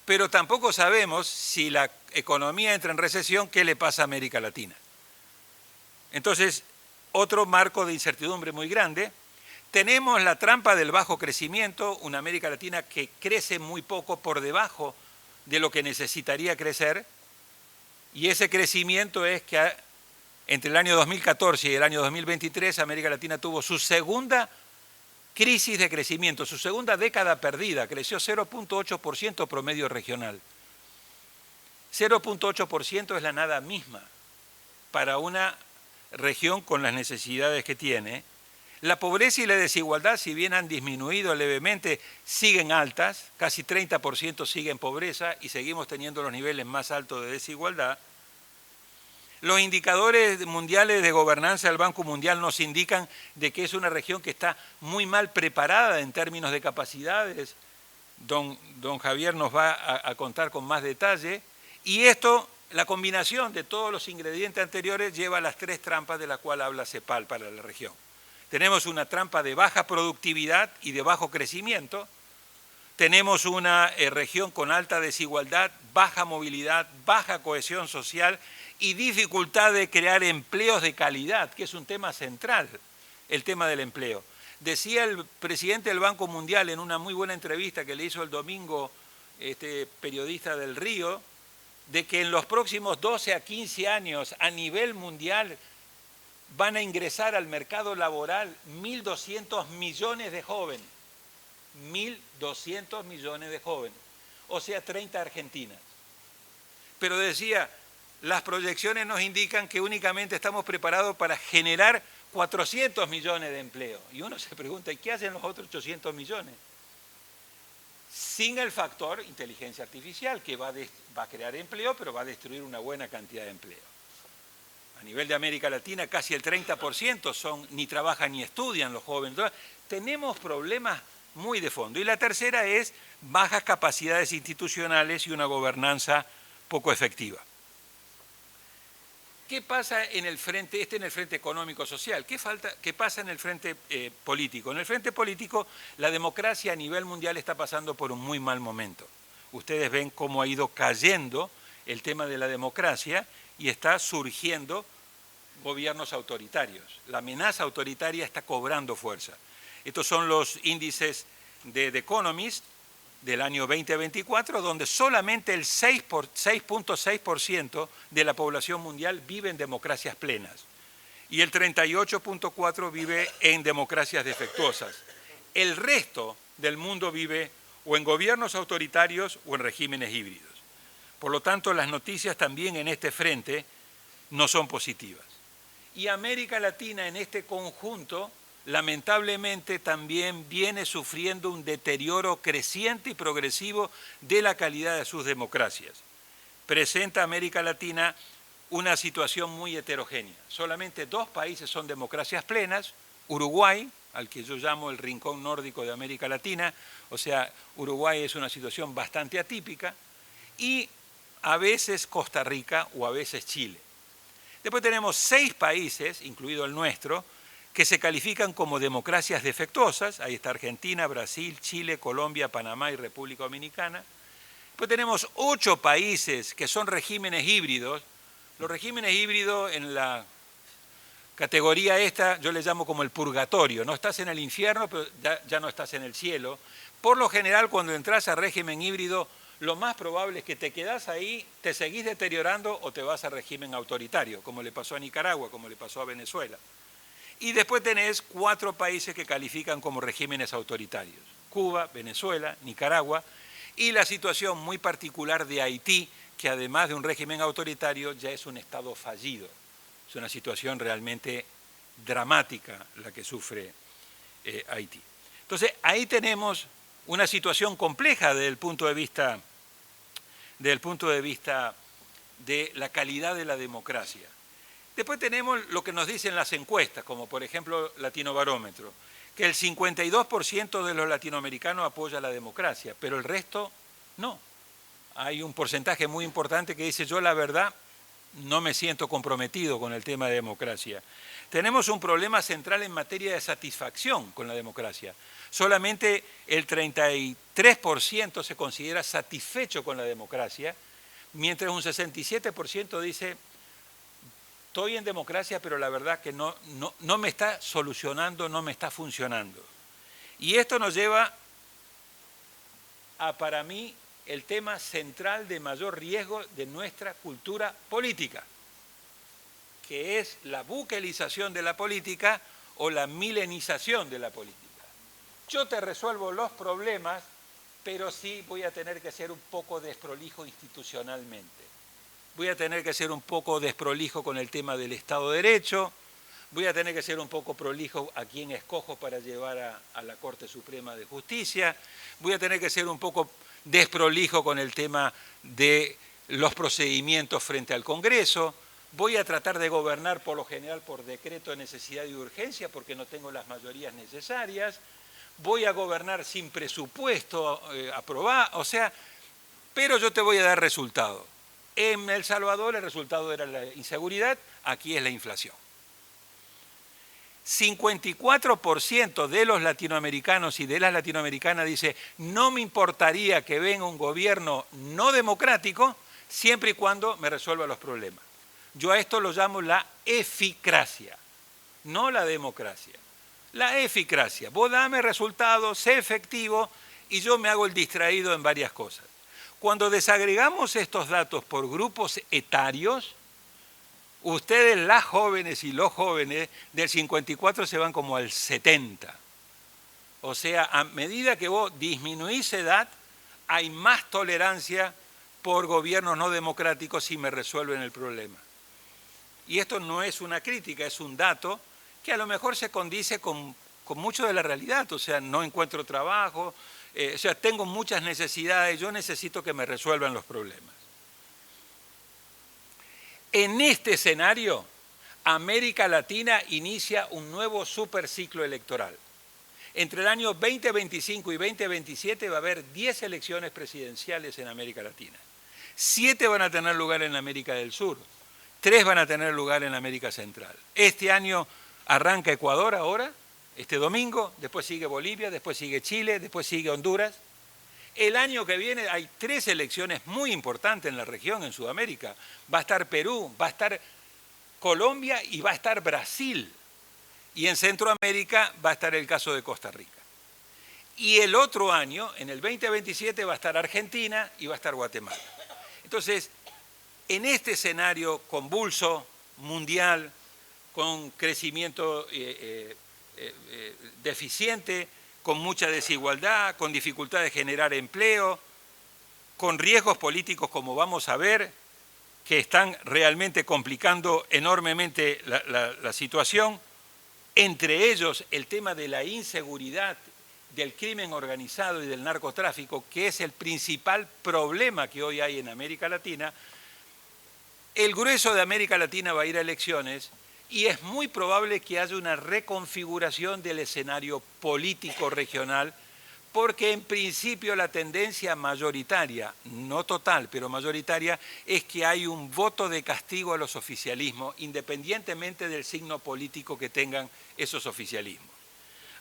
Pero tampoco sabemos si la economía entra en recesión, qué le pasa a América Latina. Entonces, otro marco de incertidumbre muy grande. Tenemos la trampa del bajo crecimiento, una América Latina que crece muy poco por debajo de lo que necesitaría crecer, Y ese crecimiento es que entre el año 2014 y el año 2023 América Latina tuvo su segunda crisis de crecimiento, su segunda década perdida, creció 0.8% promedio regional. 0.8% es la nada misma para una región con las necesidades que tiene. La pobreza y la desigualdad, si bien han disminuido levemente, siguen altas, casi 30% sigue en pobreza y seguimos teniendo los niveles más altos de desigualdad. Los indicadores mundiales de gobernanza del Banco Mundial nos indican de que es una región que está muy mal preparada en términos de capacidades. Don Javier nos va a contar con más detalle. Y esto, la combinación de todos los ingredientes anteriores, lleva a las tres trampas de las cuales habla CEPAL para la región. Tenemos una trampa de baja productividad y de bajo crecimiento. Tenemos una región con alta desigualdad, baja movilidad, baja cohesión social y dificultad de crear empleos de calidad, que es un tema central, el tema del empleo. Decía el presidente del Banco Mundial en una muy buena entrevista que le hizo el domingo periodista del Río, de que en los próximos 12 a 15 años a nivel mundial van a ingresar al mercado laboral 1.200 millones de jóvenes. 1.200 millones de jóvenes, o sea, 30 Argentinas. Pero decía, las proyecciones nos indican que únicamente estamos preparados para generar 400 millones de empleos. Y uno se pregunta, ¿y qué hacen los otros 800 millones? Sin el factor inteligencia artificial, que va a crear empleo, pero va a destruir una buena cantidad de empleo. A nivel de América Latina, casi el 30% ni trabajan ni estudian los jóvenes. Entonces, tenemos problemas muy de fondo. Y la tercera es bajas capacidades institucionales y una gobernanza poco efectiva. ¿Qué pasa en el frente, en el frente económico-social? ¿Qué pasa en el frente político? En el frente político, la democracia a nivel mundial está pasando por un muy mal momento. Ustedes ven cómo ha ido cayendo el tema de la democracia y está surgiendo gobiernos autoritarios. La amenaza autoritaria está cobrando fuerza. Estos son los índices de The Economist del año 2024, donde solamente el 6.6% de la población mundial vive en democracias plenas y el 38.4% vive en democracias defectuosas. El resto del mundo vive o en gobiernos autoritarios o en regímenes híbridos. Por lo tanto, las noticias también en este frente no son positivas. Y América Latina en este conjunto lamentablemente también viene sufriendo un deterioro creciente y progresivo de la calidad de sus democracias. Presenta América Latina una situación muy heterogénea. Solamente 2 países son democracias plenas, Uruguay, al que yo llamo el rincón nórdico de América Latina, o sea, Uruguay es una situación bastante atípica, y a veces Costa Rica o a veces Chile. Después tenemos 6 países, incluido el nuestro, que se califican como democracias defectuosas. Ahí está Argentina, Brasil, Chile, Colombia, Panamá y República Dominicana. Después tenemos 8 países que son regímenes híbridos. Los regímenes híbridos en la categoría esta yo les llamo como el purgatorio. No estás en el infierno, pero ya no estás en el cielo. Por lo general, cuando entras a régimen híbrido, lo más probable es que te quedás ahí, te seguís deteriorando o te vas a régimen autoritario, como le pasó a Nicaragua, como le pasó a Venezuela. Y después tenés 4 países que califican como regímenes autoritarios: Cuba, Venezuela, Nicaragua, y la situación muy particular de Haití, que además de un régimen autoritario ya es un Estado fallido. Es una situación realmente dramática la que sufre Haití. Entonces, ahí tenemos una situación compleja desde el punto de vista de la calidad de la democracia. Después tenemos lo que nos dicen las encuestas, como por ejemplo Latinobarómetro, que el 52% de los latinoamericanos apoya la democracia, pero el resto no. Hay un porcentaje muy importante que dice: yo la verdad no me siento comprometido con el tema de democracia. Tenemos un problema central en materia de satisfacción con la democracia. Solamente el 33% se considera satisfecho con la democracia, mientras un 67% dice: estoy en democracia, pero la verdad que no me está solucionando, no me está funcionando. Y esto nos lleva a, para mí, el tema central de mayor riesgo de nuestra cultura política, que es la buquelización de la política o la milenización de la política. Yo te resuelvo los problemas, pero sí voy a tener que ser un poco desprolijo institucionalmente. Voy a tener que ser un poco desprolijo con el tema del Estado de Derecho, voy a tener que ser un poco prolijo a quién escojo para llevar a la Corte Suprema de Justicia, voy a tener que ser un poco desprolijo con el tema de los procedimientos frente al Congreso, voy a tratar de gobernar por lo general por decreto de necesidad y urgencia porque no tengo las mayorías necesarias, voy a gobernar sin presupuesto aprobado, o sea, pero yo te voy a dar resultado. En El Salvador el resultado era la inseguridad, aquí es la inflación. 54% de los latinoamericanos y de las latinoamericanas dice, no me importaría que venga un gobierno no democrático siempre y cuando me resuelva los problemas. Yo a esto lo llamo la eficracia, no la democracia. La eficracia. Vos dame resultados, sé efectivo y yo me hago el distraído en varias cosas. Cuando desagregamos estos datos por grupos etarios, ustedes, las jóvenes y los jóvenes, del 54 se van como al 70. O sea, a medida que vos disminuís edad, hay más tolerancia por gobiernos no democráticos si me resuelven el problema. Y esto no es una crítica, es un dato que a lo mejor se condice con mucho de la realidad, o sea, no encuentro trabajo, o sea, tengo muchas necesidades, yo necesito que me resuelvan los problemas. En este escenario, América Latina inicia un nuevo superciclo electoral. Entre el año 2025 y 2027 va a haber 10 elecciones presidenciales en América Latina. 7 van a tener lugar en América del Sur, 3 van a tener lugar en América Central. Este año arranca Ecuador ahora, este domingo, después sigue Bolivia, después sigue Chile, después sigue Honduras. El año que viene hay 3 elecciones muy importantes en la región, en Sudamérica. Va a estar Perú, va a estar Colombia y va a estar Brasil. Y en Centroamérica va a estar el caso de Costa Rica. Y el otro año, en el 2027, va a estar Argentina y va a estar Guatemala. Entonces, en este escenario convulso, mundial, con crecimiento deficiente, con mucha desigualdad, con dificultad de generar empleo, con riesgos políticos, como vamos a ver, que están realmente complicando enormemente la situación, entre ellos el tema de la inseguridad, del crimen organizado y del narcotráfico, que es el principal problema que hoy hay en América Latina. El grueso de América Latina va a ir a elecciones y es muy probable que haya una reconfiguración del escenario político regional, porque en principio la tendencia mayoritaria, no total, pero mayoritaria, es que hay un voto de castigo a los oficialismos, independientemente del signo político que tengan esos oficialismos.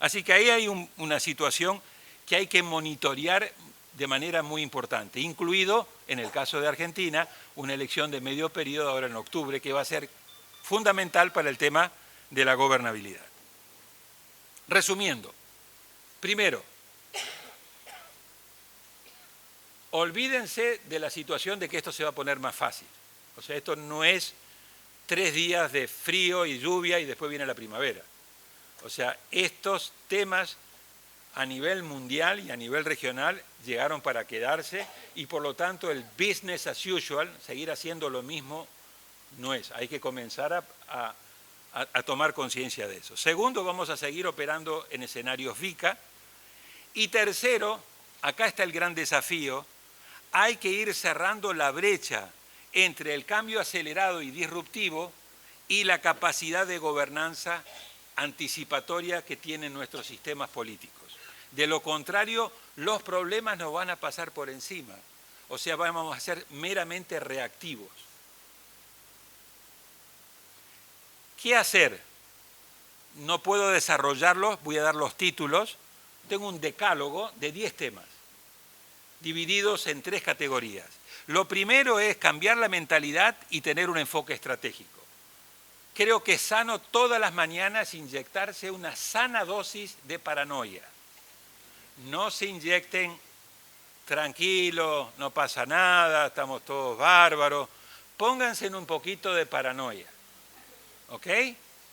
Así que ahí hay una situación que hay que monitorear de manera muy importante, incluido, en el caso de Argentina, una elección de medio periodo ahora en octubre, que va a ser fundamental para el tema de la gobernabilidad. Resumiendo, primero, olvídense de la situación de que esto se va a poner más fácil. O sea, esto no es 3 días de frío y lluvia y después viene la primavera. O sea, estos temas a nivel mundial y a nivel regional llegaron para quedarse y por lo tanto el business as usual, seguir haciendo lo mismo, no es. Hay que comenzar a tomar conciencia de eso. Segundo, vamos a seguir operando en escenarios VICA. Y tercero, acá está el gran desafío, hay que ir cerrando la brecha entre el cambio acelerado y disruptivo y la capacidad de gobernanza anticipatoria que tienen nuestros sistemas políticos. De lo contrario, los problemas nos van a pasar por encima. O sea, vamos a ser meramente reactivos. ¿Qué hacer? No puedo desarrollarlos, voy a dar los títulos. Tengo un decálogo de 10 temas, divididos en 3 categorías. Lo primero es cambiar la mentalidad y tener un enfoque estratégico. Creo que es sano todas las mañanas inyectarse una sana dosis de paranoia. No se inyecten tranquilo, no pasa nada, estamos todos bárbaros. Pónganse en un poquito de paranoia, ¿ok?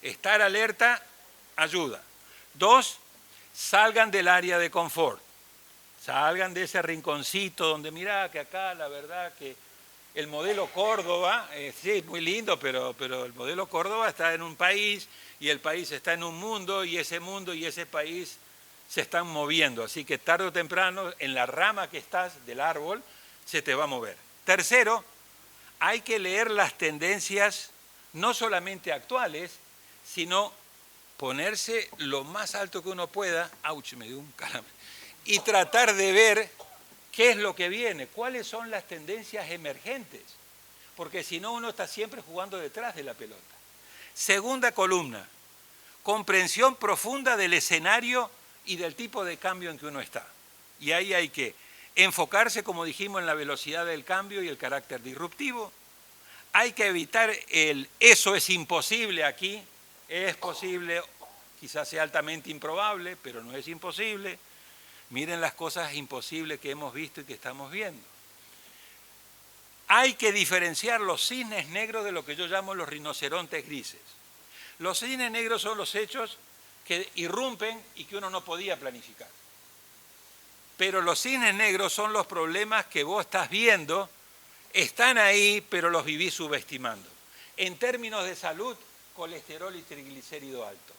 Estar alerta ayuda. 2, salgan del área de confort. Salgan de ese rinconcito donde mirá que acá la verdad que el modelo Córdoba, sí, muy lindo, pero el modelo Córdoba está en un país y el país está en un mundo y ese país se están moviendo. Así que tarde o temprano, en la rama que estás del árbol, se te va a mover. Tercero, hay que leer las tendencias no solamente actuales, sino ponerse lo más alto que uno pueda, ¡auch! Me dio un calambre, y tratar de ver qué es lo que viene, cuáles son las tendencias emergentes, porque si no uno está siempre jugando detrás de la pelota. Segunda columna, comprensión profunda del escenario y del tipo de cambio en que uno está. Y ahí hay que enfocarse, como dijimos, en la velocidad del cambio y el carácter disruptivo. Hay que evitar el eso es imposible aquí, es posible, quizás sea altamente improbable, pero no es imposible. Miren las cosas imposibles que hemos visto y que estamos viendo. Hay que diferenciar los cisnes negros de lo que yo llamo los rinocerontes grises. Los cisnes negros son los hechos que irrumpen y que uno no podía planificar. Pero los cisnes negros son los problemas que vos estás viendo, están ahí, pero los vivís subestimando. En términos de salud, colesterol y triglicérido alto.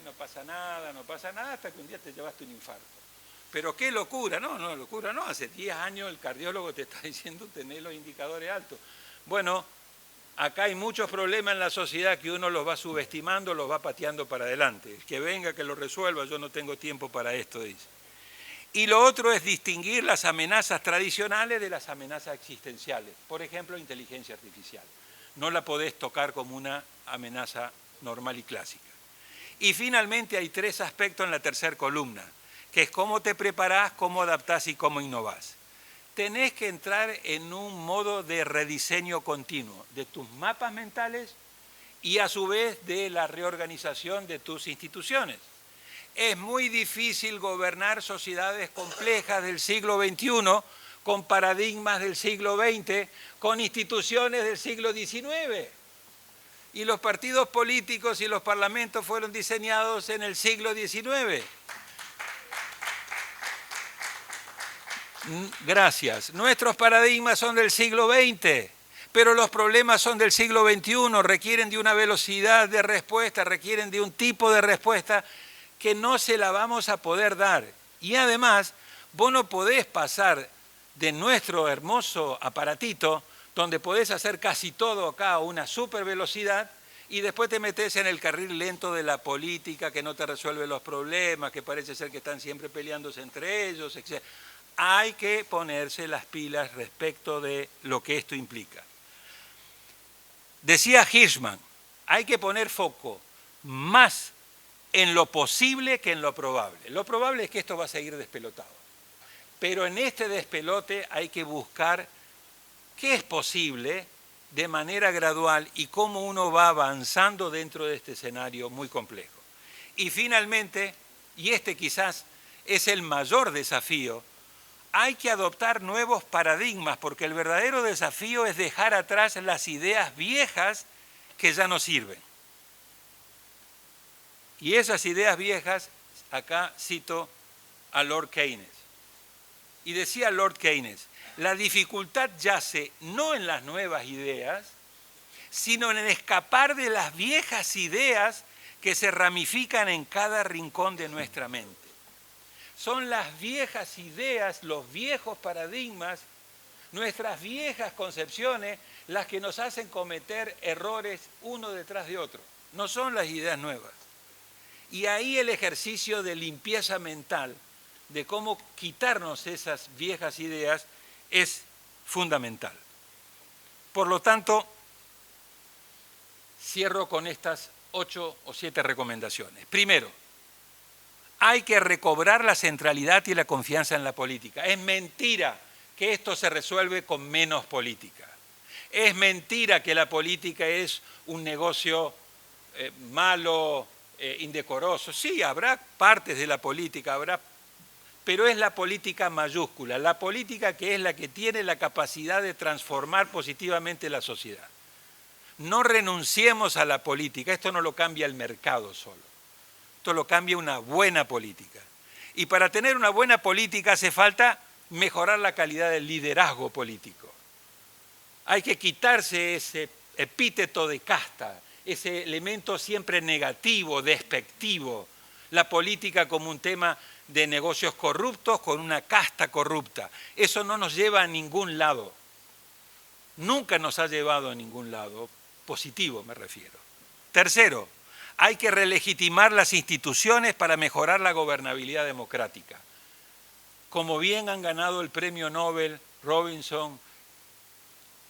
No pasa nada, hasta que un día te llevaste un infarto. Pero qué locura, no, locura no. Hace 10 años el cardiólogo te está diciendo tener los indicadores altos. Bueno, acá hay muchos problemas en la sociedad que uno los va subestimando, los va pateando para adelante. Que venga, que lo resuelva, yo no tengo tiempo para esto, dice. Y lo otro es distinguir las amenazas tradicionales de las amenazas existenciales. Por ejemplo, inteligencia artificial. No la podés tocar como una amenaza normal y clásica. Y finalmente hay 3 aspectos en la tercera columna, que es cómo te preparás, cómo adaptás y cómo innovás. Tenés que entrar en un modo de rediseño continuo de tus mapas mentales y a su vez de la reorganización de tus instituciones. Es muy difícil gobernar sociedades complejas del siglo XXI con paradigmas del siglo XX, con instituciones del siglo XIX. Y los partidos políticos y los parlamentos fueron diseñados en el siglo XIX. Gracias. Nuestros paradigmas son del siglo XX, pero los problemas son del siglo XXI, requieren de una velocidad de respuesta, requieren de un tipo de respuesta que no se la vamos a poder dar. Y además, vos no podés pasar de nuestro hermoso aparatito, donde podés hacer casi todo acá a una super velocidad, y después te metes en el carril lento de la política que no te resuelve los problemas, que parece ser que están siempre peleándose entre ellos, etc. Hay que ponerse las pilas respecto de lo que esto implica. Decía Hirschman, hay que poner foco más en lo posible que en lo probable. Lo probable es que esto va a seguir despelotado. Pero en este despelote hay que buscar qué es posible de manera gradual y cómo uno va avanzando dentro de este escenario muy complejo. Y finalmente, y este quizás es el mayor desafío, hay que adoptar nuevos paradigmas, porque el verdadero desafío es dejar atrás las ideas viejas que ya no sirven. Y esas ideas viejas, acá cito a Lord Keynes. Y decía Lord Keynes, la dificultad yace no en las nuevas ideas, sino en escapar de las viejas ideas que se ramifican en cada rincón de nuestra mente. Son las viejas ideas, los viejos paradigmas, nuestras viejas concepciones, las que nos hacen cometer errores uno detrás de otro. No son las ideas nuevas. Y ahí el ejercicio de limpieza mental, de cómo quitarnos esas viejas ideas, es fundamental. Por lo tanto, cierro con estas 8 o 7 recomendaciones. Primero, hay que recobrar la centralidad y la confianza en la política. Es mentira que esto se resuelve con menos política. Es mentira que la política es un negocio malo, indecoroso. Sí, habrá partes de la política, habrá pero es la política mayúscula, la política que es la que tiene la capacidad de transformar positivamente la sociedad. No renunciemos a la política, esto no lo cambia el mercado solo, esto lo cambia una buena política. Y para tener una buena política hace falta mejorar la calidad del liderazgo político. Hay que quitarse ese epíteto de casta, ese elemento siempre negativo, despectivo, la política como un tema de negocios corruptos con una casta corrupta. Eso no nos lleva a ningún lado. Nunca nos ha llevado a ningún lado, positivo me refiero. Tercero, hay que relegitimar las instituciones para mejorar la gobernabilidad democrática. Como bien han ganado el premio Nobel Robinson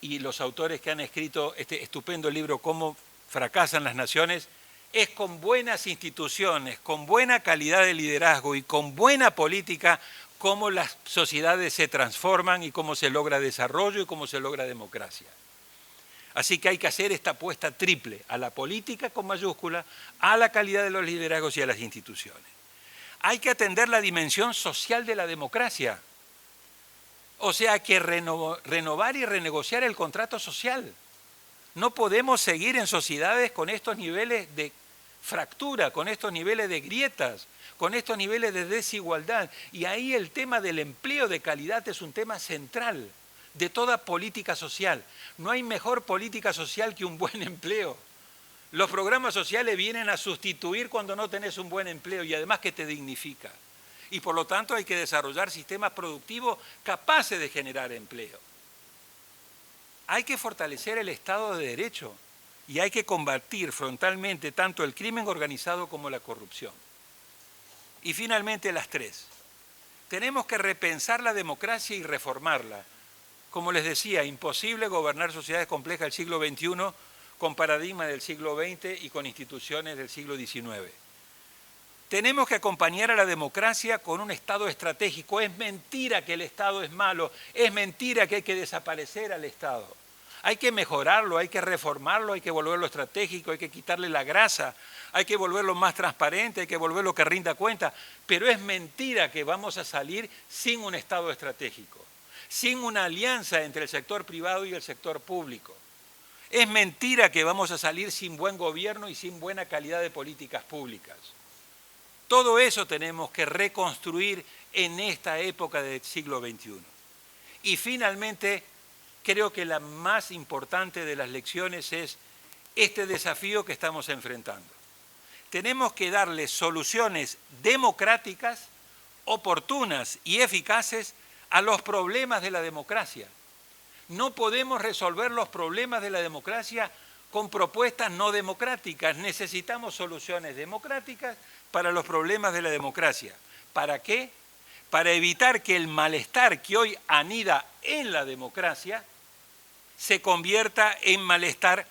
y los autores que han escrito este estupendo libro Cómo fracasan las naciones, es con buenas instituciones, con buena calidad de liderazgo y con buena política cómo las sociedades se transforman y cómo se logra desarrollo y cómo se logra democracia. Así que hay que hacer esta apuesta triple, a la política con mayúscula, a la calidad de los liderazgos y a las instituciones. Hay que atender la dimensión social de la democracia. O sea, hay que renovar y renegociar el contrato social. No podemos seguir en sociedades con estos niveles de fractura, con estos niveles de grietas, con estos niveles de desigualdad. Y ahí el tema del empleo de calidad es un tema central de toda política social. No hay mejor política social que un buen empleo. Los programas sociales vienen a sustituir cuando no tenés un buen empleo y además que te dignifica. Y por lo tanto hay que desarrollar sistemas productivos capaces de generar empleo. Hay que fortalecer el Estado de Derecho y hay que combatir frontalmente tanto el crimen organizado como la corrupción. Y finalmente las tres. Tenemos que repensar la democracia y reformarla. Como les decía, imposible gobernar sociedades complejas del siglo XXI con paradigmas del siglo XX y con instituciones del siglo XIX. Tenemos que acompañar a la democracia con un Estado estratégico. Es mentira que el Estado es malo, es mentira que hay que desaparecer al Estado. Hay que mejorarlo, hay que reformarlo, hay que volverlo estratégico, hay que quitarle la grasa, hay que volverlo más transparente, hay que volverlo que rinda cuenta. Pero es mentira que vamos a salir sin un Estado estratégico, sin una alianza entre el sector privado y el sector público. Es mentira que vamos a salir sin buen gobierno y sin buena calidad de políticas públicas. Todo eso tenemos que reconstruir en esta época del siglo XXI. Y finalmente, creo que la más importante de las lecciones es este desafío que estamos enfrentando. Tenemos que darle soluciones democráticas, oportunas y eficaces a los problemas de la democracia. No podemos resolver los problemas de la democracia con propuestas no democráticas. Necesitamos soluciones democráticas para los problemas de la democracia. ¿Para qué? Para evitar que el malestar que hoy anida en la democracia se convierta en malestar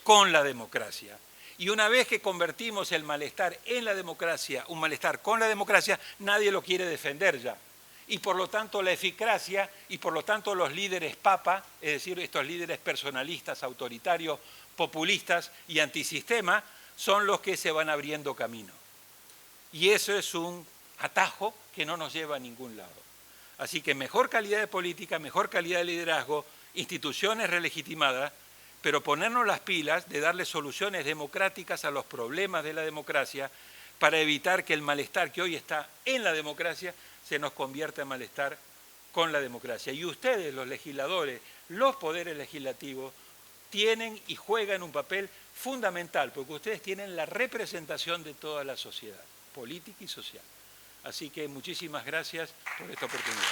con la democracia. Y una vez que convertimos el malestar en la democracia, un malestar con la democracia, nadie lo quiere defender ya. Y por lo tanto la eficacia y por lo tanto los líderes papa, es decir, estos líderes personalistas, autoritarios, populistas y antisistema, son los que se van abriendo camino. Y eso es un atajo que no nos lleva a ningún lado. Así que mejor calidad de política, mejor calidad de liderazgo, instituciones relegitimadas, pero ponernos las pilas de darle soluciones democráticas a los problemas de la democracia para evitar que el malestar que hoy está en la democracia se nos convierta en malestar con la democracia. Y ustedes, los legisladores, los poderes legislativos, tienen y juegan un papel fundamental, porque ustedes tienen la representación de toda la sociedad, política y social. Así que muchísimas gracias por esta oportunidad.